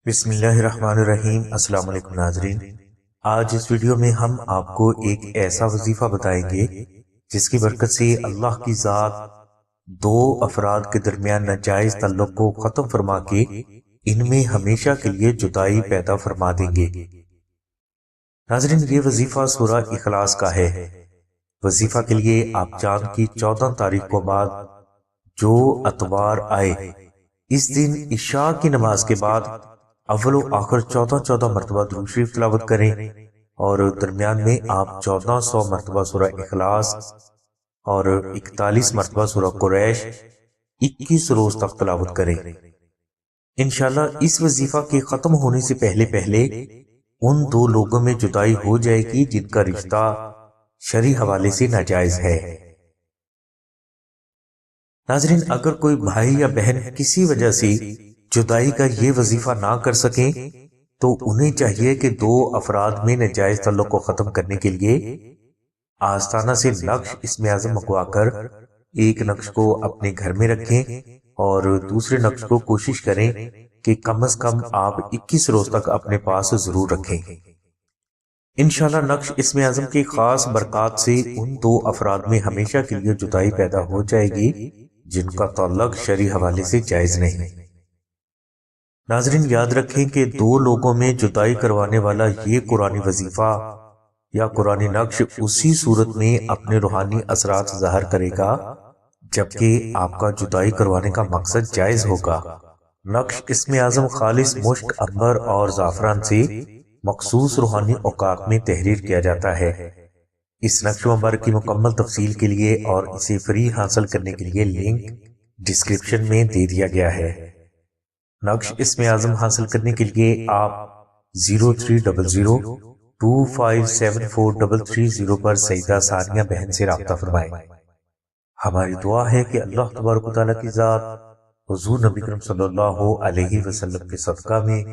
بسم اللہ الرحمن الرحیم۔ السلام علیکم ناظرین، آج اس ویڈیو میں ہم آپ کو ایک ایسا وظیفہ بتائیں گے جس کی برکت سے اللہ کی ذات دو افراد کے درمیان ناجائز تعلق کو ختم فرما کے ان میں ہمیشہ کے لیے جدائی پیدا فرما دیں گے۔ ناظرین، یہ وظیفہ سورہ اخلاص کا ہے۔ وظیفہ کے لیے آپ چاند کی 14 تاریخ کو بعد جو اتوار آئے اس دن عشاء کی نماز کے بعد اول و آخر 14 مرتبہ درود شریف تلاوت کریں، اور درمیان میں آپ 1400 مرتبہ سورہ اخلاص اور 41 مرتبہ سورہ قریش 21 روز تک تلاوت کریں۔ انشاءاللہ اس وظیفہ کے ختم ہونے سے پہلے ان دو لوگوں میں جدائی ہو جائے گی جن کا رشتہ شرعی حوالے سے ناجائز ہے۔ ناظرین، اگر کوئی بھائی یا بہن کسی وجہ سے جدائی کا یہ وظیفہ نہ کر سکیں تو انہیں چاہیے کہ دو افراد میں ناجائز تعلق کو ختم کرنے کے لیے آستانہ سے نقش اسم اعظم منگوا کر ایک نقش کو اپنے گھر میں رکھیں اور دوسرے نقش کو کوشش کریں کہ کم از کم آپ 21 روز تک اپنے پاس ضرور رکھیں۔ انشاءاللہ نقش اسم اعظم کی خاص برکات سے ان دو افراد میں ہمیشہ کے لیے جدائی پیدا ہو جائے گی جن کا تعلق شرعی حوالے سے جائز نہیں۔ ناظرین، یاد رکھیں کہ دو لوگوں میں جدائی کروانے والا یہ قرآنی وظیفہ یا قرآنی نقش اسی صورت میں اپنے روحانی اثرات ظاہر کرے گا جبکہ آپ کا جدائی کروانے کا مقصد جائز ہوگا۔ نقش اسم اعظم خالص مشک، عنبر اور زعفران سے مخصوص روحانی اوقات میں تحریر کیا جاتا ہے۔ اس نقش مبارک کی مکمل تفصیل کے لیے اور اسے فری حاصل کرنے کے لیے لنک ڈسکرپشن میں دے دیا گیا ہے۔ نقش اسم اعظم حاصل کرنے کے لیے آپ 0300257433 پر سیدہ ثانیہ بہن سے رابطہ فرمائیں۔ ہماری دعا ہے کہ اللہ تبارک و تعالیٰ کی ذات حضور نبی کریم صلی اللہ علیہ وسلم کے صدقہ میں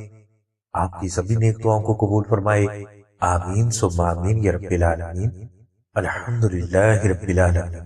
آپ کی سبھی نیک دعاؤں کو قبول فرمائے۔ آمین ثم آمین یا رب العالمین۔ الحمدللہ رب العالمین۔